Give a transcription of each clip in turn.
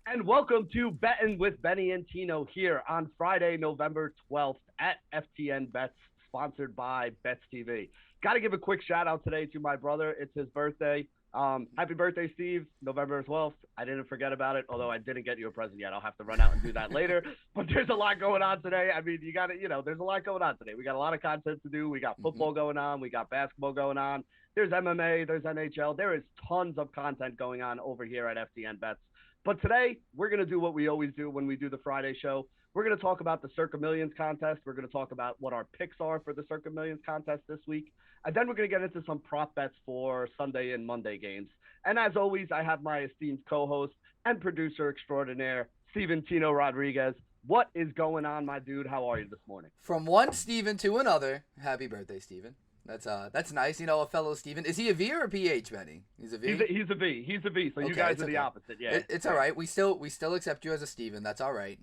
And welcome to Betting with Benny and Tino here on Friday, November 12th at FTN Bets, sponsored by Bets TV. Got to give a quick shout out today to my brother. It's his birthday. Happy birthday, Steve, November 12th. I didn't forget about it, although I didn't get you a present yet. I'll have to run out and do that later. But there's a lot going on today. I mean, there's a lot going on today. We got a lot of content to do. We got football going on. We got basketball going on. There's MMA. There's NHL. There is tons of content going on over here at FTN Bets. But today, we're going to do what we always do when we do the Friday show. We're going to talk about the Circa Millions contest. We're going to talk about what our picks are for the Circa Millions contest this week. And then we're going to get into some prop bets for Sunday and Monday games. And as always, I have my esteemed co-host and producer extraordinaire, Steven Tino Rodriguez. What is going on, my dude? How are you this morning? From one Steven to another, happy birthday, Steven. That's nice. You know, a fellow Steven. Is he a V or a PH, Benny? He's a V? He's a V. He's a V. So okay, you guys are the opposite. Yeah. It's all right. We still accept you as a Steven. That's all right.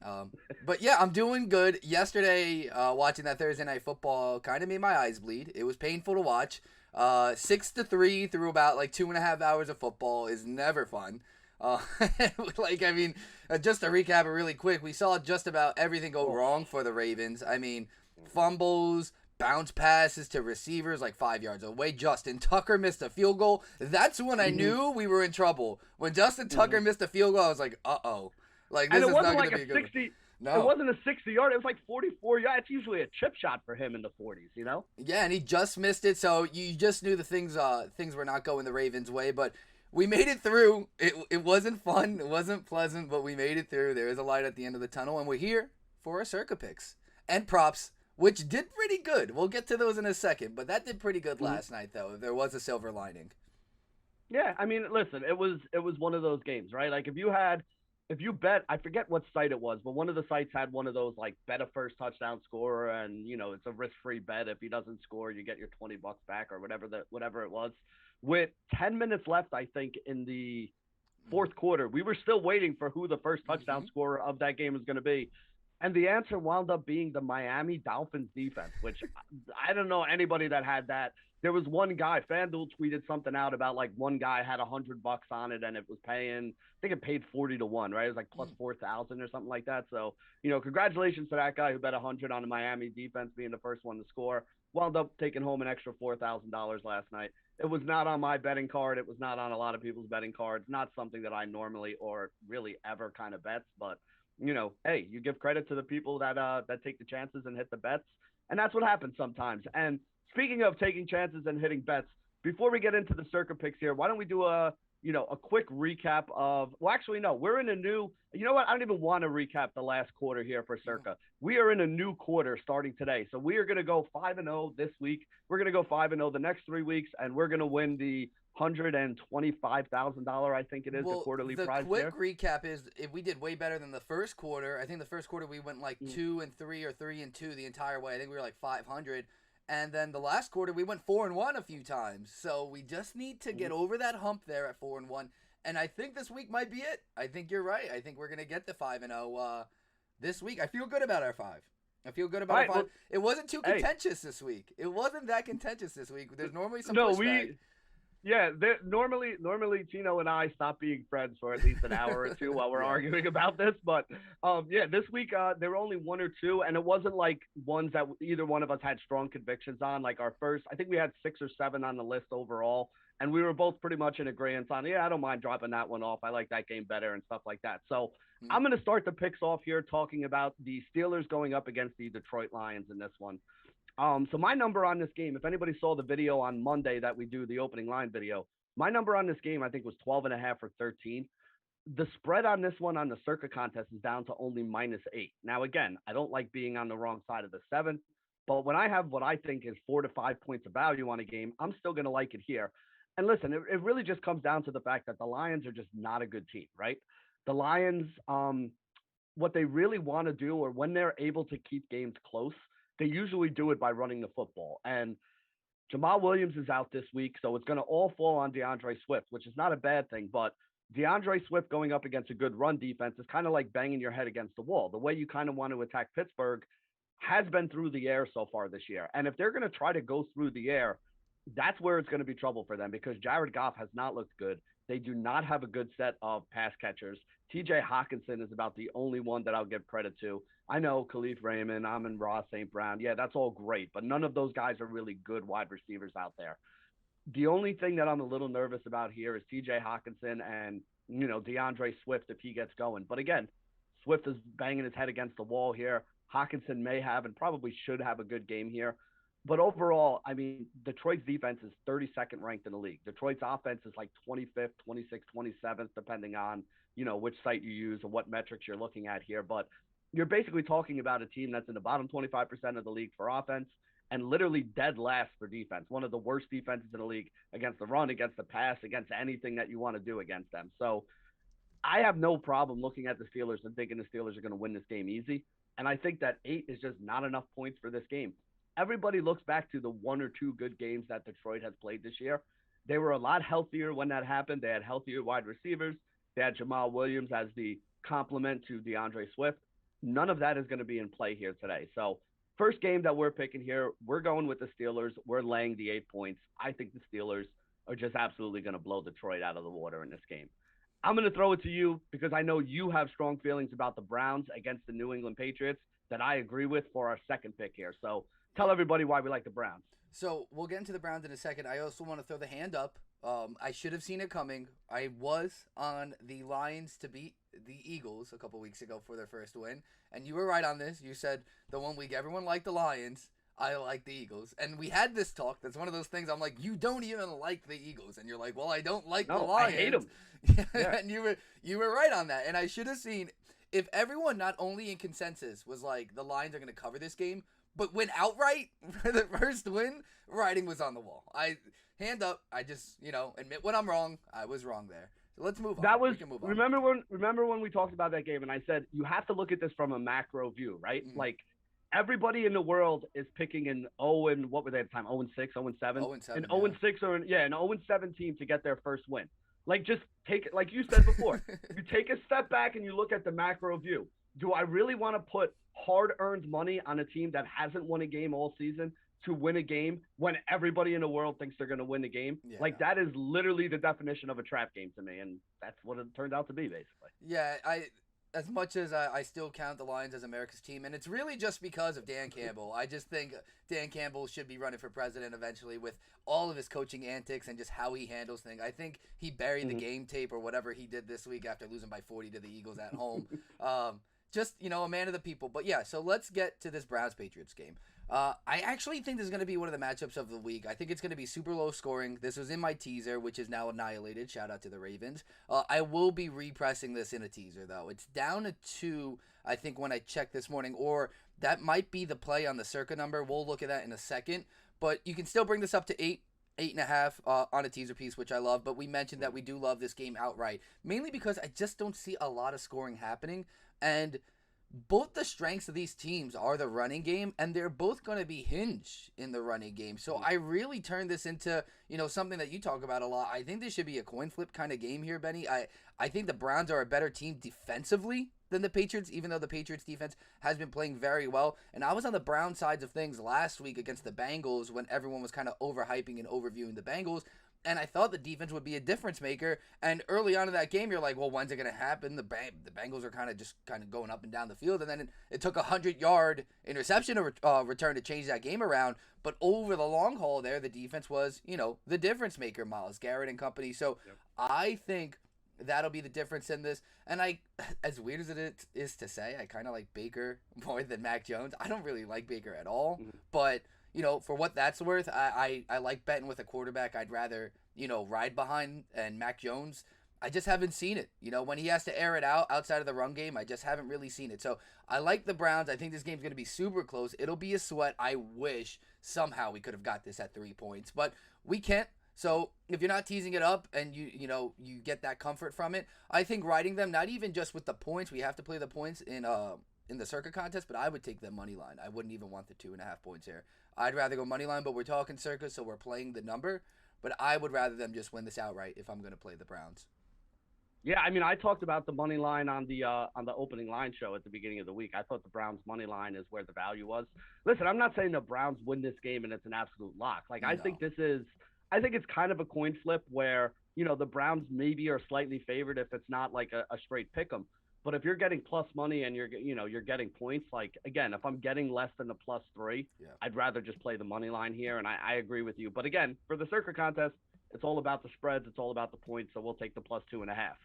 But yeah, I'm doing good. Yesterday, watching that Thursday night football kind of made my eyes bleed. It was painful to watch. 6-3 through about like 2.5 hours of football is never fun. Just to recap it really quick, we saw just about everything go wrong for the Ravens. I mean, fumbles, bounce passes to receivers like 5 yards away. Justin Tucker missed a field goal. That's when I knew we were in trouble. When Justin Tucker missed a field goal, I was like, uh-oh. Like, this is not going to be a good 60, no. It wasn't a 60-yard. It was like 44 yards. It's usually a chip shot for him in the 40s, you know? Yeah, and he just missed it, so you just knew the things were not going the Ravens' way, but we made it through. It wasn't fun. It wasn't pleasant, but we made it through. There is a light at the end of the tunnel, and we're here for our Circa picks and props, which did pretty good. We'll get to those in a second, but that did pretty good last night, though. There was a silver lining. Yeah, I mean, listen, it was one of those games, right? Like, if you bet, I forget what site it was, but one of the sites had one of those, like, bet a first touchdown scorer, and, you know, it's a risk-free bet. If he doesn't score, you get your $20 back or whatever it was. With 10 minutes left, I think, in the fourth quarter, we were still waiting for who the first touchdown scorer of that game was going to be. And the answer wound up being the Miami Dolphins defense, which I don't know anybody that had that. There was one guy, FanDuel tweeted something out about like one guy had $100 on it and it was paying, I think it paid 40-1, right? It was like plus 4,000 or something like that. So, you know, congratulations to that guy who bet 100 on the Miami defense being the first one to score. Wound up taking home an extra $4,000 last night. It was not on my betting card. It was not on a lot of people's betting cards. Not something that I normally or really ever kind of bets, but you know, hey, you give credit to the people that take the chances and hit the bets, and that's what happens sometimes. And speaking of taking chances and hitting bets, before we get into the Circa picks here, why don't we do a quick recap of? Well, actually, no, we're in a new. You know what? I don't even want to recap the last quarter here for Circa. We are in a new quarter starting today, so we are going to go 5-0 this week. We're going to go 5-0 the next 3 weeks, and we're going to win the $125,000, I think it is, the quarterly prize. The quick recap is if we did way better than the first quarter. I think the first quarter we went like 2-3 or 3-2 the entire way. I think we were like 500. And then the last quarter we went 4-1 a few times. So we just need to get over that hump there at 4-1. And I think this week might be it. I think you're right. I think we're going to get the 5-0 this week. I feel good about our 5. I feel good about our 5. Well, it wasn't too contentious this week. It wasn't that contentious this week. There's normally some pushback. Yeah, normally Tino and I stop being friends for at least an hour or two while we're arguing about this. But this week there were only 1 or 2, and it wasn't like ones that either one of us had strong convictions on. Like our first, I think we had 6 or 7 on the list overall, and we were both pretty much in agreement on, I don't mind dropping that one off. I like that game better and stuff like that. So I'm going to start the picks off here talking about the Steelers going up against the Detroit Lions in this one. So my number on this game, if anybody saw the video on Monday that we do the opening line video, my number on this game, I think was 12.5 or 13. The spread on this one on the Circa contest is down to only -8. Now, again, I don't like being on the wrong side of the 7, but when I have what I think is 4 to 5 points of value on a game, I'm still going to like it here. And listen, it really just comes down to the fact that the Lions are just not a good team, right? The Lions, what they really want to do, or when they're able to keep games close, they usually do it by running the football. And Jamal Williams is out this week, so it's going to all fall on DeAndre Swift, which is not a bad thing. But DeAndre Swift going up against a good run defense is kind of like banging your head against the wall. The way you kind of want to attack Pittsburgh has been through the air so far this year. And if they're going to try to go through the air, that's where it's going to be trouble for them because Jared Goff has not looked good. They do not have a good set of pass catchers. TJ Hawkinson is about the only one that I'll give credit to. I know Khalif Raymond, Amon-Ra St. Brown. Yeah, that's all great, but none of those guys are really good wide receivers out there. The only thing that I'm a little nervous about here is TJ Hawkinson and, DeAndre Swift if he gets going. But again, Swift is banging his head against the wall here. Hawkinson may have and probably should have a good game here. But overall, I mean, Detroit's defense is 32nd ranked in the league. Detroit's offense is like 25th, 26th, 27th, depending on, which site you use and what metrics you're looking at here. But you're basically talking about a team that's in the bottom 25% of the league for offense and literally dead last for defense. One of the worst defenses in the league against the run, against the pass, against anything that you want to do against them. So I have no problem looking at the Steelers and thinking the Steelers are going to win this game easy. And I think that 8 is just not enough points for this game. Everybody looks back to the 1 or 2 good games that Detroit has played this year. They were a lot healthier when that happened. They had healthier wide receivers. They had Jamal Williams as the complement to DeAndre Swift. None of that is going to be in play here today. So first game that we're picking here, we're going with the Steelers. We're laying the 8 points. I think the Steelers are just absolutely going to blow Detroit out of the water in this game. I'm going to throw it to you because I know you have strong feelings about the Browns against the New England Patriots that I agree with for our second pick here. So tell everybody why we like the Browns. So we'll get into the Browns in a second. I also want to throw the hand up. I should have seen it coming. I was on the Lions to beat the Eagles a couple weeks ago for their first win, and you were right on this. You said the one week everyone liked the Lions. I like the Eagles. And we had this talk. That's one of those things I'm like, you don't even like the Eagles. And you're like, well, I don't like the Lions. I hate them. Yeah. And you were right on that. And I should have seen, if everyone not only in consensus was like, the Lions are going to cover this game, but went outright for the first win, writing was on the wall. Hand up, I just, admit when I'm wrong. I was wrong there. So let's move on. That was, remember when we talked about that game and I said, you have to look at this from a macro view, right? Mm-hmm. Like, everybody in the world is picking an 0 and what were they at the time? 0 and 6, 0 and 7? 0 and 7. An 0 and 6 or an 0 and 7 team to get their first win. Like just take it, like you said before, you take a step back and you look at the macro view. Do I really want to put hard-earned money on a team that hasn't won a game all season to win a game when everybody in the world thinks they're going to win the game? Yeah, that is literally the definition of a trap game to me, and that's what it turned out to be, basically. Yeah, as much as I still count the Lions as America's team, and it's really just because of Dan Campbell. I just think Dan Campbell should be running for president eventually with all of his coaching antics and just how he handles things. I think he buried the game tape or whatever he did this week after losing by 40 to the Eagles at home. Just, a man of the people. But yeah, so let's get to this Browns-Patriots game. I actually think this is going to be one of the matchups of the week. I think it's going to be super low scoring. This was in my teaser, which is now annihilated. Shout out to the Ravens. I will be repressing this in a teaser, though. It's down to 2, I think, when I checked this morning. Or that might be the play on the Circa number. We'll look at that in a second. But you can still bring this up to 8. 8.5 on a teaser piece, which I love, but we mentioned that we do love this game outright, mainly because I just don't see a lot of scoring happening, and both the strengths of these teams are the running game, and they're both going to be hinged in the running game. So I really turn this into, something that you talk about a lot. I think this should be a coin flip kind of game here, Benny. I think the Browns are a better team defensively than the Patriots, even though the Patriots defense has been playing very well. And I was on the Brown sides of things last week against the Bengals when everyone was kind of overhyping and overviewing the Bengals. And I thought the defense would be a difference maker. And early on in that game, you're like, well, when's it going to happen? The Bengals are kind of going up and down the field. And then it took a 100-yard interception return to change that game around. But over the long haul there, the defense was, the difference maker, Myles Garrett and company. So yep. I think that'll be the difference in this. And as weird as it is to say, I kind of like Baker more than Mac Jones. I don't really like Baker at all. Mm-hmm. But for what that's worth, I like betting with a quarterback I'd rather, ride behind. And Mac Jones, I just haven't seen it. When he has to air it out outside of the run game, I just haven't really seen it. So I like the Browns. I think this game's going to be super close. It'll be a sweat. I wish somehow we could have got this at 3 points. But we can't. So if you're not teasing it up and you get that comfort from it, I think riding them, not even just with the points, we have to play the points in the Circa contest, but I would take them money line. I wouldn't even want the 2.5 points here. I'd rather go money line, but we're talking Circa, so we're playing the number. But I would rather them just win this outright if I'm going to play the Browns. Yeah, I mean, I talked about the money line on the opening line show at the beginning of the week. I thought the Browns money line is where the value was. Listen, I'm not saying the Browns win this game and it's an absolute lock. Like No. I think it's kind of a coin flip where the Browns maybe are slightly favored if it's not like a straight pick 'em. But if you're getting plus money and you're getting points, like again, if I'm getting less than the +3, Yeah. I'd rather just play the money line here. And I agree with you. But again, for the Circa contest, it's all about the spreads. It's all about the points. So we'll take the +2.5.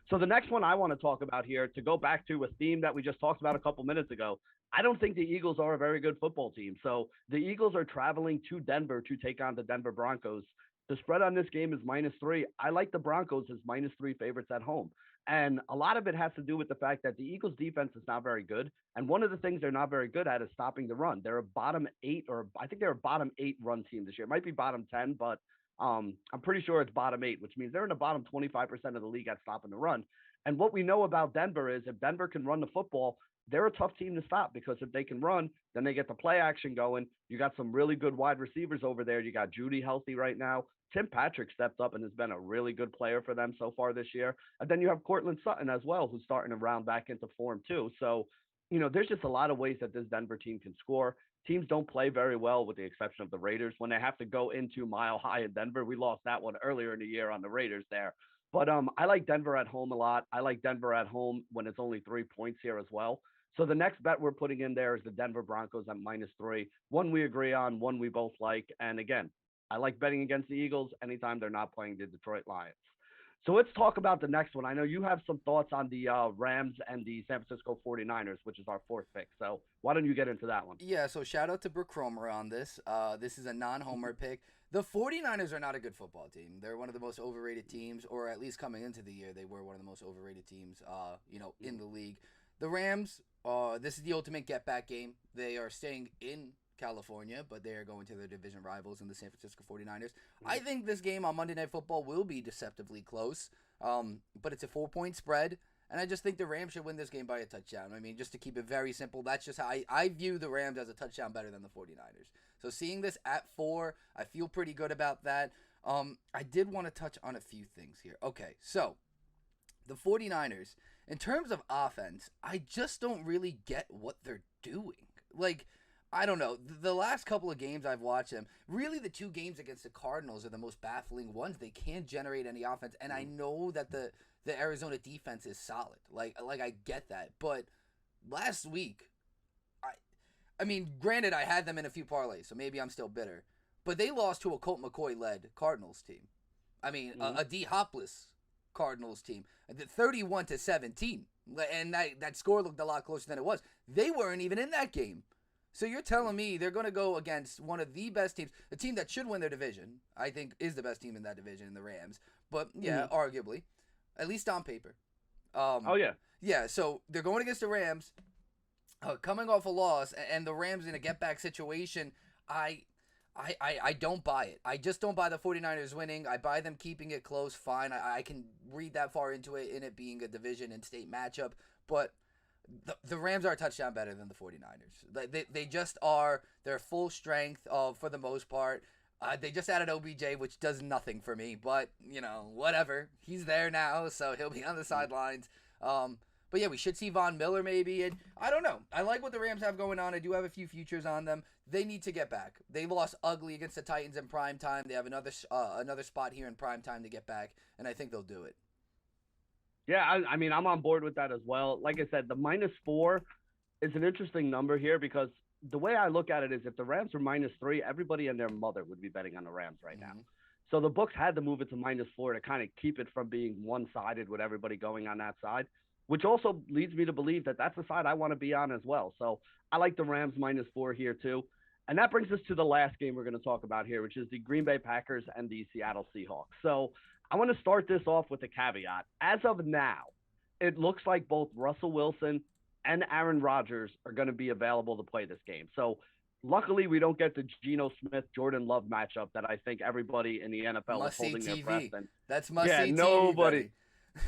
So the next one I want to talk about here, to go back to a theme that we just talked about a couple minutes ago, I don't think the Eagles are a very good football team. So the Eagles are traveling to Denver to take on the Denver Broncos. The spread on this game is -3. I like the Broncos as -3 favorites at home. And a lot of it has to do with the fact that the Eagles defense is not very good. And one of the things they're not very good at is stopping the run. They're a bottom 8, or I think they're a bottom 8 run team this year. It might be bottom 10, but I'm pretty sure it's bottom 8, which means they're in the bottom 25% of the league at stopping the run. And what we know about Denver is if Denver can run the football, they're a tough team to stop, because if they can run, then they get the play action going. You got some really good wide receivers over there. You got Judy healthy right now. Tim Patrick stepped up and has been a really good player for them so far this year. And then you have Cortland Sutton as well, who's starting to round back into form too. So, there's just a lot of ways that this Denver team can score. Teams don't play very well, with the exception of the Raiders, when they have to go into Mile High in Denver. We lost that one earlier in the year on the Raiders there. But I like Denver at home a lot. I like Denver at home when it's only 3 points here as well. So the next bet we're putting in there is the Denver Broncos at -3. One we agree on, one we both like. And again, I like betting against the Eagles anytime they're not playing the Detroit Lions. So let's talk about the next one. I know you have some thoughts on the Rams and the San Francisco 49ers, which is our fourth pick. So why don't you get into that one? Yeah, so shout out to Brooke Cromer on this. This is a non-homer pick. The 49ers are not a good football team. They're one of the most overrated teams, or at least coming into the year, they were one of the most overrated teams, in the league. The Rams, this is the ultimate get-back game. They are staying in California, but they are going to their division rivals in the San Francisco 49ers. I think this game on Monday Night Football will be deceptively close, but it's a 4-point spread. And I just think the Rams should win this game by a touchdown. I mean, just to keep it very simple, that's just how I view the Rams as a touchdown better than the 49ers. So seeing this at 4, I feel pretty good about that. I did want to touch on a few things here. Okay, so the 49ers, in terms of offense, I just don't really get what they're doing. Like, I don't know. The last couple of games I've watched them, really the 2 games against the Cardinals are the most baffling ones. They can't generate any offense, and I know that the Arizona defense is solid. Like I get that, but last week, I mean, granted, I had them in a few parlays, so maybe I'm still bitter, but they lost to a Colt McCoy led Cardinals team. I mean, a D Hopless Cardinals team, 31-17, and that score looked a lot closer than it was. They weren't even in that game. So you're telling me they're going to go against one of the best teams, the team that should win their division, I think is the best team in that division, the Rams. But, yeah, arguably, at least on paper. Oh, yeah. Yeah, so they're going against the Rams, coming off a loss, and the Rams in a get-back situation. I don't buy it. I just don't buy the 49ers winning. I buy them keeping it close, fine. I can read that far into it, in it being a division and state matchup, but the Rams are a touchdown better than the 49ers. They just are. They're full strength for the most part. They just added OBJ, which does nothing for me, but, whatever. He's there now, so he'll be on the sidelines. But, yeah, we should see Von Miller maybe. And I don't know. I like what the Rams have going on. I do have a few futures on them. They need to get back. They lost ugly against the Titans in prime time. They have another spot here in prime time to get back, and I think they'll do it. Yeah, I mean, I'm on board with that as well. Like I said, the -4 is an interesting number here, because the way I look at it is if the Rams were -3, everybody and their mother would be betting on the Rams right now. So the books had to move it to -4 to kind of keep it from being one-sided with everybody going on that side, which also leads me to believe that that's the side I want to be on as well. So I like the Rams -4 here too. And that brings us to the last game we're going to talk about here, which is the Green Bay Packers and the Seattle Seahawks. So I want to start this off with a caveat. As of now, it looks like both Russell Wilson and Aaron Rodgers are going to be available to play this game. So luckily, we don't get the Geno Smith-Jordan Love matchup that I think everybody in the NFL was holding their breath. And that's must-see TV, nobody. buddy.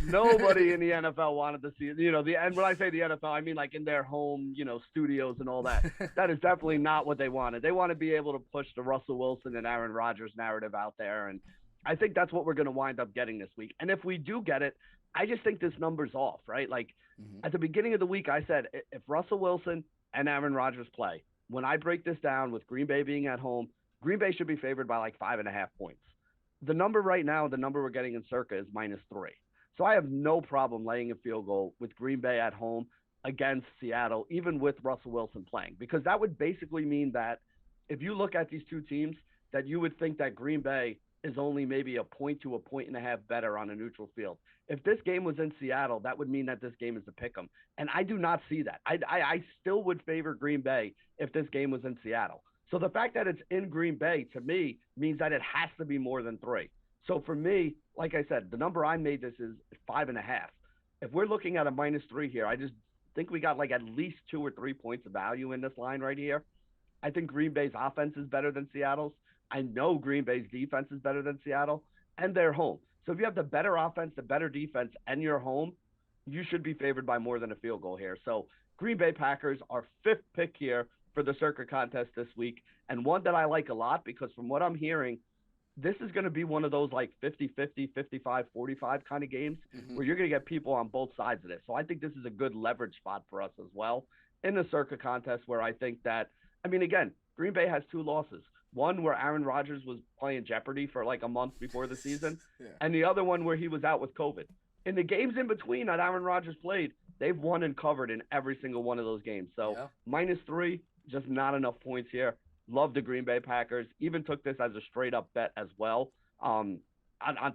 Nobody in the NFL wanted to see, and when I say the NFL, I mean like in their home, studios and all that. That is definitely not what they wanted. They want to be able to push the Russell Wilson and Aaron Rodgers narrative out there. And I think that's what we're going to wind up getting this week. And if we do get it, I just think this number's off, right? Like Hmm. at the beginning of the week, I said if Russell Wilson and Aaron Rodgers play, when I break this down with Green Bay being at home, Green Bay should be favored by like 5.5 points. The number right now, the number we're getting in Circa is -3. So I have no problem laying a field goal with Green Bay at home against Seattle, even with Russell Wilson playing, because that would basically mean that if you look at these two teams, that you would think that Green Bay is only maybe a point to a point and a half better on a neutral field. If this game was in Seattle, that would mean that this game is a pick 'em, and I do not see that. I still would favor Green Bay if this game was in Seattle. So the fact that it's in Green Bay to me means that it has to be more than 3. So for me, like I said, the number I made this is 5.5. If we're looking at a -3 here, I just think we got like at least 2 or 3 points of value in this line right here. I think Green Bay's offense is better than Seattle's. I know Green Bay's defense is better than Seattle, and they're home. So if you have the better offense, the better defense, and you're home, you should be favored by more than a field goal here. So Green Bay Packers are 5th pick here for the Circa contest this week, and one that I like a lot because from what I'm hearing, this is going to be one of those like 50-50, 55-45 kind of games Hmm. where you're going to get people on both sides of this. So I think this is a good leverage spot for us as well in the Circa contest where I think that, I mean, again, Green Bay has 2 losses. One where Aaron Rodgers was playing Jeopardy for like a month before the season, Yeah. and the other one where he was out with COVID. In the games in between that Aaron Rodgers played, they've won and covered in every single one of those games. So Yeah. -3, just not enough points here. Love the Green Bay Packers. Even took this as a straight up bet as well. On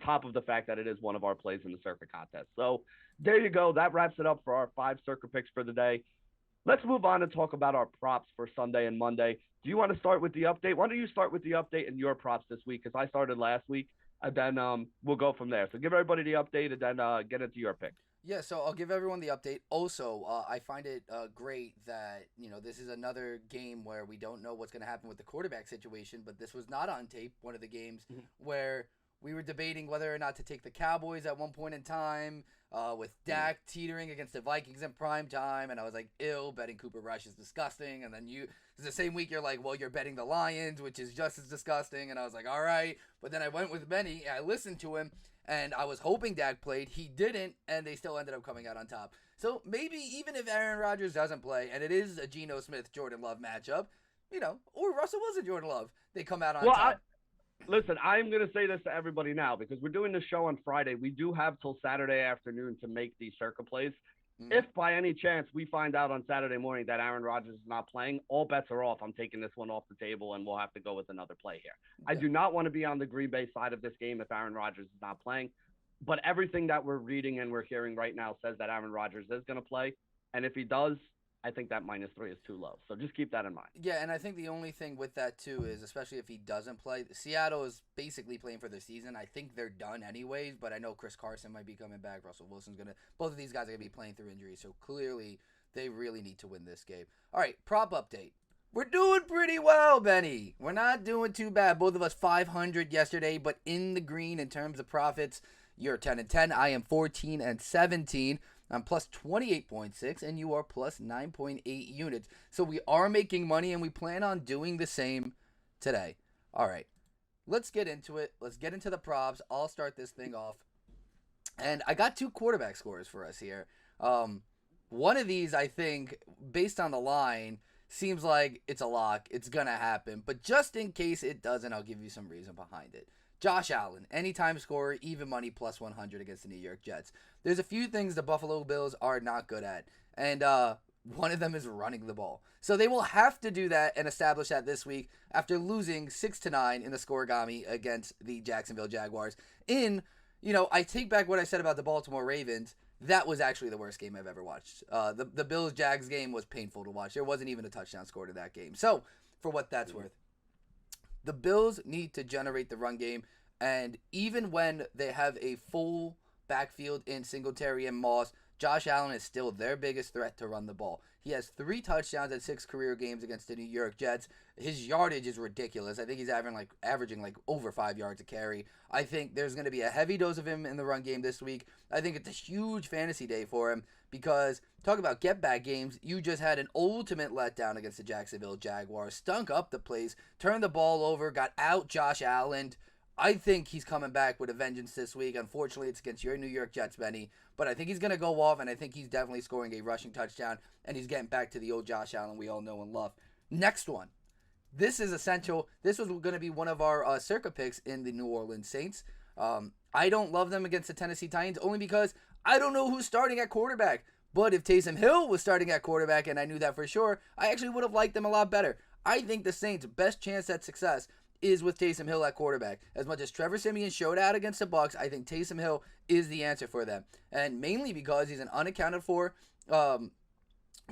top of the fact that it is one of our plays in the Circa contest. So there you go. That wraps it up for our 5 Circa picks for the day. Let's move on and talk about our props for Sunday and Monday. Do you want to start with the update? Why don't you start with the update and your props this week? Because I started last week, and then we'll go from there. So give everybody the update, and then get into your pick. Yeah, so I'll give everyone the update. Also, I find it great that this is another game where we don't know what's going to happen with the quarterback situation, but this was not on tape. One of the games where we were debating whether or not to take the Cowboys at one point in time, with Dak teetering against the Vikings in prime time, and I was like, "Ill, betting Cooper Rush is disgusting." And then the same week you're like, "Well, you're betting the Lions, which is just as disgusting." And I was like, "All right," but then I went with Benny. I listened to him. And I was hoping Dak played. He didn't, and they still ended up coming out on top. So maybe even if Aaron Rodgers doesn't play, and it is a Geno Smith-Jordan Love matchup, or Russell Wilson Jordan Love, they come out on top. Listen, I'm going to say this to everybody now because we're doing this show on Friday. We do have till Saturday afternoon to make these Circa plays. If by any chance we find out on Saturday morning that Aaron Rodgers is not playing, all bets are off. I'm taking this one off the table, and we'll have to go with another play here. I do not want to be on the Green Bay side of this game if Aaron Rodgers is not playing. But everything that we're reading and we're hearing right now says that Aaron Rodgers is going to play. And if he does, I think that -3 is too low. So just keep that in mind. Yeah, and I think the only thing with that, too, is especially if he doesn't play, Seattle is basically playing for the season. I think they're done anyways, but I know Chris Carson might be coming back. Russell Wilson's going to – both of these guys are going to be playing through injuries, so clearly they really need to win this game. All right, prop update. We're doing pretty well, Benny. We're not doing too bad. Both of us 500 yesterday, but in the green in terms of profits. You're 10-10. I am 14-17. I'm plus 28.6, and you are plus 9.8 units. So we are making money, and we plan on doing the same today. All right, let's get into it. Let's get into the props. I'll start this thing off. And I got 2 quarterback scores for us here. One of these, I think, based on the line, seems like it's a lock. It's going to happen. But just in case it doesn't, I'll give you some reason behind it. Josh Allen, anytime scorer, even money, plus 100 against the New York Jets. There's a few things the Buffalo Bills are not good at, and one of them is running the ball. So they will have to do that and establish that this week after losing 6-9 in the scoregami against the Jacksonville Jaguars. I take back what I said about the Baltimore Ravens. That was actually the worst game I've ever watched. The Bills-Jags game was painful to watch. There wasn't even a touchdown scored in that game. So, for what that's worth, the Bills need to generate the run game, and even when they have a full backfield in Singletary and Moss, Josh Allen is still their biggest threat to run the ball. He has 3 touchdowns at 6 career games against the New York Jets. His yardage is ridiculous. I think he's averaging over 5 yards a carry. I think there's going to be a heavy dose of him in the run game this week. I think it's a huge fantasy day for him because, talk about get-back games, you just had an ultimate letdown against the Jacksonville Jaguars. Stunk up the place, turned the ball over, got out Josh Allen. I think he's coming back with a vengeance this week. Unfortunately, it's against your New York Jets, Benny. But I think he's going to go off, and I think he's definitely scoring a rushing touchdown, and he's getting back to the old Josh Allen we all know and love. Next one. This is essential. This was going to be one of our Circa picks in the New Orleans Saints. I don't love them against the Tennessee Titans only because I don't know who's starting at quarterback. But if Taysom Hill was starting at quarterback, and I knew that for sure, I actually would have liked them a lot better. I think the Saints' best chance at success is with Taysom Hill at quarterback. As much as Trevor Siemian showed out against the Bucs, I think Taysom Hill is the answer for them. And mainly because he's an unaccounted for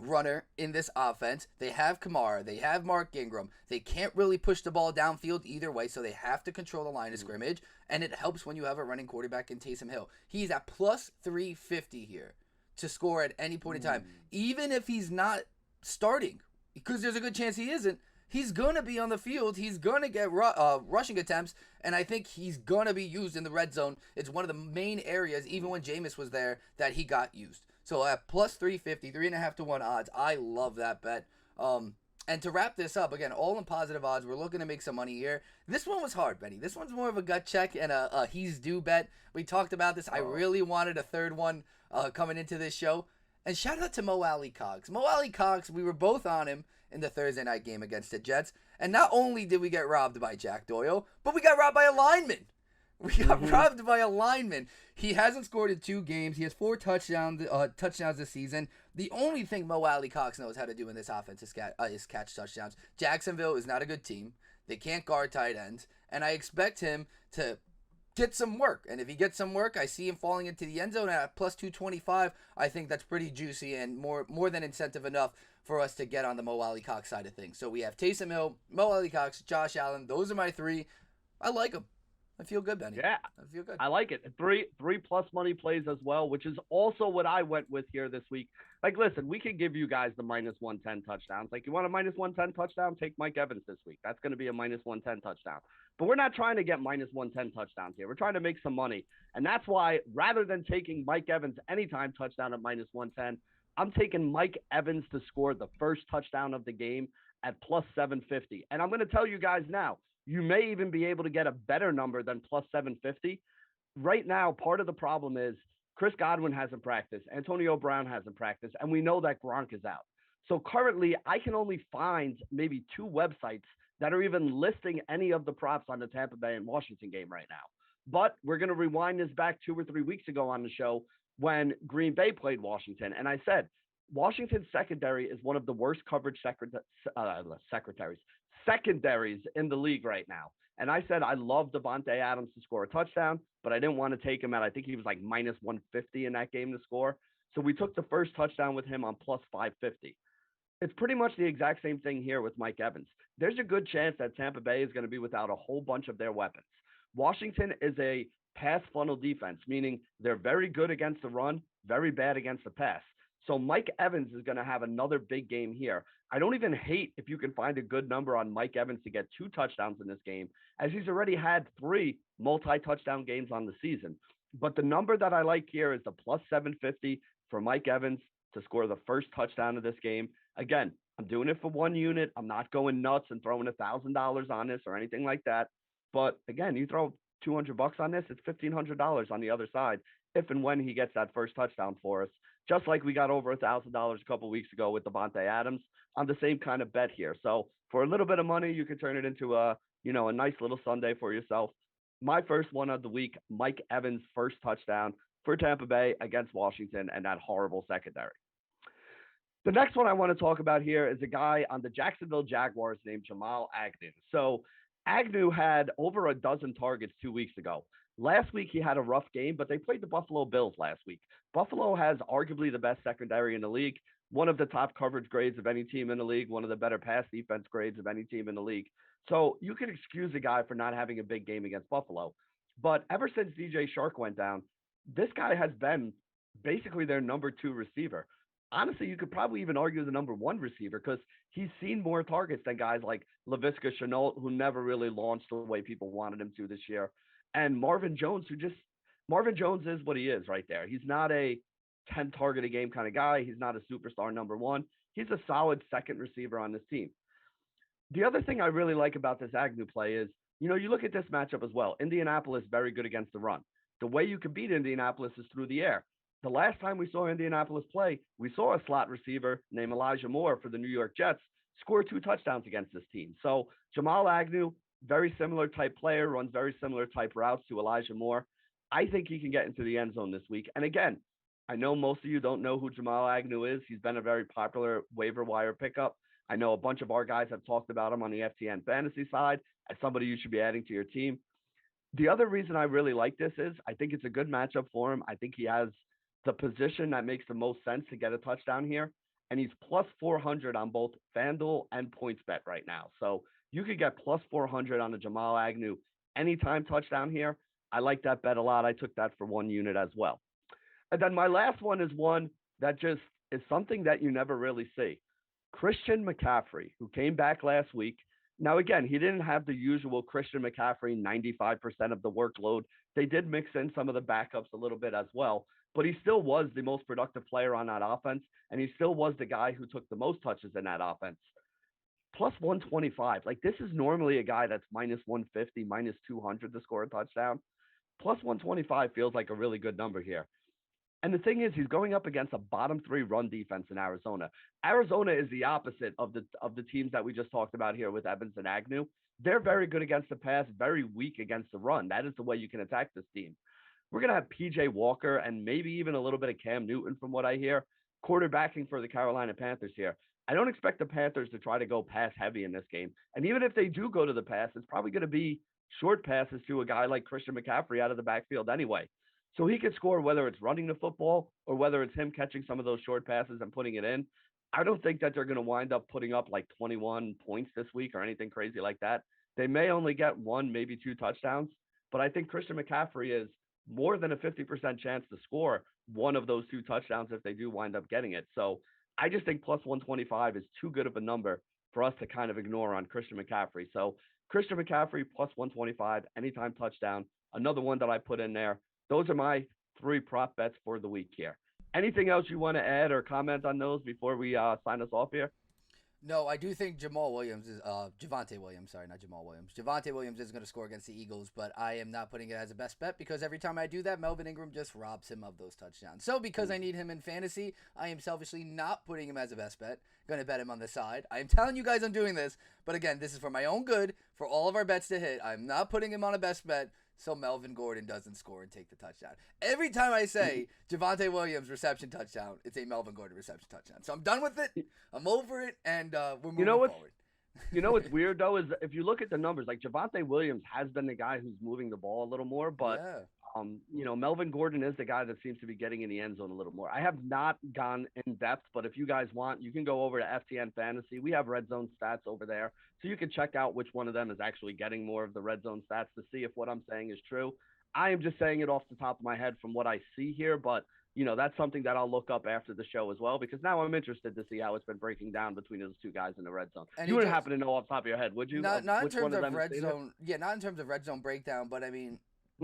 runner in this offense. They have Kamara. They have Mark Ingram. They can't really push the ball downfield either way, so they have to control the line of scrimmage. And it helps when you have a running quarterback in Taysom Hill. He's at plus 350 here to score at any point in time. Even if he's not starting, because there's a good chance he isn't, he's going to be on the field. He's going to get rushing attempts, and I think he's going to be used in the red zone. It's one of the main areas, even when Jameis was there, that he got used. So at plus 350, 3.5 to 1 odds, I love that bet. And to wrap this up, again, all in positive odds, we're looking to make some money here. This one was hard, Benny. This one's more of a gut check and a he's due bet. We talked about this. I really wanted a third one coming into this show. And shout out to Mo Alley Cox. Mo Alley Cox, we were both on him in the Thursday night game against the Jets. And not only did we get robbed by Jack Doyle, but we got robbed by a lineman. We got robbed by a lineman. He hasn't scored in 2 games. He has 4 touchdowns this season. The only thing Mo Alley Cox knows how to do in this offense is catch touchdowns. Jacksonville is not a good team. They can't guard tight ends. And I expect him to get some work. And if he gets some work, I see him falling into the end zone at plus 225. I think that's pretty juicy and more than incentive enough for us to get on the Mo Alley Cox side of things. So we have Taysom Hill, Mo Alley Cox, Josh Allen. Those are my 3. I like them. I feel good, Benny. Yeah, I feel good. I like it. Three plus money plays as well, which is also what I went with here this week. Like, listen, we can give you guys the minus 110 touchdowns. Like, you want a minus 110 touchdown? Take Mike Evans this week. That's going to be a minus 110 touchdown. But we're not trying to get minus 110 touchdowns here. We're trying to make some money. And that's why, rather than taking Mike Evans anytime touchdown at minus 110, I'm taking Mike Evans to score the first touchdown of the game at plus 750. And I'm going to tell you guys now, you may even be able to get a better number than plus 750. Right now, part of the problem is Chris Godwin hasn't practiced. Antonio Brown hasn't practiced. And we know that Gronk is out. So currently, I can only find maybe 2 websites that are even listing any of the props on the Tampa Bay and Washington game right now. But we're going to rewind this back 2 or 3 weeks ago on the show when Green Bay played Washington. And I said, Washington's secondary is one of the worst coverage secondaries in the league right now. And I said I love Devontae Adams to score a touchdown, but I didn't want to take him at, I think he was like minus 150 in that game to score. So we took the first touchdown with him on plus 550. It's pretty much the exact same thing here with Mike Evans. There's a good chance that Tampa Bay is going to be without a whole bunch of their weapons. Washington is a pass funnel defense, meaning they're very good against the run, very bad against the pass. So Mike Evans is going to have another big game here. I don't even hate if you can find a good number on Mike Evans to get 2 touchdowns in this game, as he's already had 3 multi-touchdown games on the season. But the number that I like here is the plus 750 for Mike Evans to score the first touchdown of this game. Again, I'm doing it for 1 unit. I'm not going nuts and throwing $1,000 on this or anything like that. But again, you throw $200 on this, it's $1,500 on the other side if and when he gets that first touchdown for us. Just like we got over $1,000 a couple of weeks ago with Devontae Adams on the same kind of bet here. So for a little bit of money, you can turn it into a nice little Sunday for yourself. My first one of the week, Mike Evans' first touchdown for Tampa Bay against Washington and that horrible secondary. The next one I want to talk about here is a guy on the Jacksonville Jaguars named Jamal Agnew. So Agnew had over a dozen targets 2 weeks ago. Last week, he had a rough game, but they played the Buffalo Bills last week. Buffalo has arguably the best secondary in the league, one of the top coverage grades of any team in the league, one of the better pass defense grades of any team in the league. So you can excuse a guy for not having a big game against Buffalo. But ever since DJ Shark went down, this guy has been basically their number 2 receiver. Honestly, you could probably even argue the number 1 receiver because he's seen more targets than guys like Laviska Shenault, who never really launched the way people wanted him to this year. And Marvin Jones, Marvin Jones is what he is right there. He's not a 10 target a game kind of guy. He's not a superstar number 1. He's a solid second receiver on this team. The other thing I really like about this Agnew play is You look at this matchup as well. Indianapolis very good against the run. The way you can beat Indianapolis is through the air. The last time we saw Indianapolis play, we saw a slot receiver named Elijah Moore for the New York Jets score 2 touchdowns against this team. So Jamal Agnew, very similar type player, runs very similar type routes to Elijah Moore. I think he can get into the end zone this week. And again, I know most of you don't know who Jamal Agnew is. He's been a very popular waiver wire pickup. I know a bunch of our guys have talked about him on the FTN fantasy side as somebody you should be adding to your team. The other reason I really like this is I think it's a good matchup for him. I think he has the position that makes the most sense to get a touchdown here. And he's plus 400 on both FanDuel and PointsBet right now. So you could get plus 400 on a Jamal Agnew anytime touchdown here. I like that bet a lot. I took that for 1 unit as well. And then my last one is one that just is something that you never really see. Christian McCaffrey, who came back last week. Now, again, he didn't have the usual Christian McCaffrey 95% of the workload. They did mix in some of the backups a little bit as well, but he still was the most productive player on that offense, and he still was the guy who took the most touches in that offense. Plus 125. Like, this is normally a guy that's minus 150, minus 200 to score a touchdown. Plus 125 feels like a really good number here. And the thing is, he's going up against a bottom 3 run defense in Arizona. Arizona is the opposite of the teams that we just talked about here with Evans and Agnew. They're very good against the pass, very weak against the run. That is the way you can attack this team. We're going to have PJ Walker and maybe even a little bit of Cam Newton, from what I hear, quarterbacking for the Carolina Panthers here. I don't expect the Panthers to try to go pass heavy in this game. And even if they do go to the pass, it's probably going to be short passes to a guy like Christian McCaffrey out of the backfield anyway. So he could score whether it's running the football or whether it's him catching some of those short passes and putting it in. I don't think that they're going to wind up putting up like 21 points this week or anything crazy like that. They may only get 1, maybe 2 touchdowns, but I think Christian McCaffrey is more than a 50% chance to score one of those 2 touchdowns if they do wind up getting it. So I just think plus 125 is too good of a number for us to kind of ignore on Christian McCaffrey. So Christian McCaffrey plus 125, anytime touchdown. Another one that I put in there. Those are my 3 prop bets for the week here. Anything else you want to add or comment on those before we sign us off here? No, I do think Javonte Williams, sorry, not Jamal Williams. Javonte Williams is going to score against the Eagles, but I am not putting it as a best bet because every time I do that, Melvin Ingram just robs him of those touchdowns. So because I need him in fantasy, I am selfishly not putting him as a best bet. Going to bet him on the side. I am telling you guys I'm doing this, but again, this is for my own good, for all of our bets to hit. I'm not putting him on a best bet so Melvin Gordon doesn't score and take the touchdown. Every time I say Javonte Williams reception touchdown, it's a Melvin Gordon reception touchdown. So I'm done with it. I'm over it, and we're moving forward. What's weird, though, is if you look at the numbers, like Javonte Williams has been the guy who's moving the ball a little more, but Melvin Gordon is the guy that seems to be getting in the end zone a little more. I have not gone in depth, but if you guys want, you can go over to FTN Fantasy. We have red zone stats over there, so you can check out which one of them is actually getting more of the red zone stats to see if what I'm saying is true. I am just saying it off the top of my head from what I see here, but that's something that I'll look up after the show as well, because now I'm interested to see how it's been breaking down between those 2 guys in the red zone. And you wouldn't happen to know off the top of your head, would you? Not in terms of red zone. Yeah, not in terms of red zone breakdown, but I mean,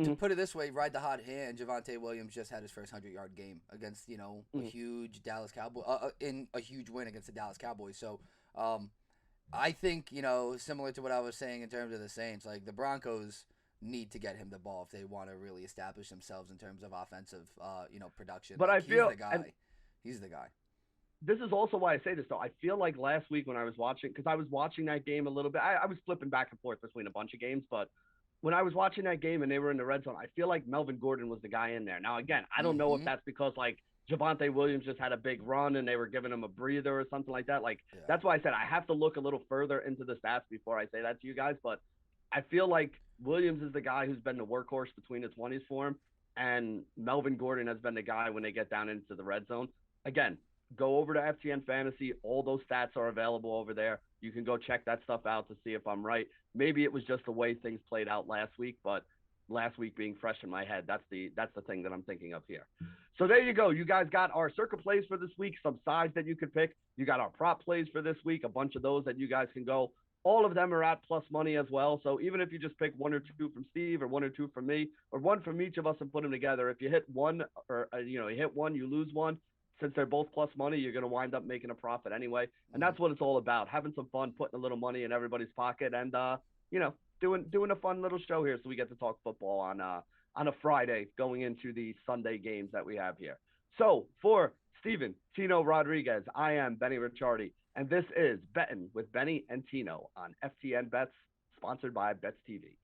to put it this way, ride the hot hand. Javonte Williams just had his first 100-yard game against, a huge Dallas Cowboy, in a huge win against the Dallas Cowboys. So, I think, similar to what I was saying in terms of the Saints, like the Broncos need to get him the ball if they want to really establish themselves in terms of offensive, production. But like, I feel he's the guy. This is also why I say this, though. I feel like last week when I was watching, because I was watching that game a little bit, I was flipping back and forth between a bunch of games, but when I was watching that game and they were in the red zone, I feel like Melvin Gordon was the guy in there. Now, again, I don't know if that's because, like, Javonte Williams just had a big run and they were giving him a breather or something like that. Like, that's why I said I have to look a little further into the stats before I say that to you guys. But I feel like Williams is the guy who's been the workhorse between the 20s for him, and Melvin Gordon has been the guy when they get down into the red zone. Again, go over to FTN Fantasy. All those stats are available over there. You can go check that stuff out to see if I'm right. Maybe it was just the way things played out last week, but last week being fresh in my head, that's the thing that I'm thinking of here. So there you go. You guys got our Circa plays for this week, some sides that you could pick. You got our prop plays for this week, a bunch of those that you guys can go. All of them are at plus money as well. So even if you just pick 1 or 2 from Steve or 1 or 2 from me or 1 from each of us and put them together, if you hit one or, you hit one, you lose one. Since they're both plus money, you're going to wind up making a profit anyway. And that's what it's all about, having some fun, putting a little money in everybody's pocket and, doing a fun little show here, so we get to talk football on a Friday going into the Sunday games that we have here. So for Steven, Tino Rodriguez, I am Benny Ricciardi, and this is Betting with Benny and Tino on FTN Bets, sponsored by Bets TV.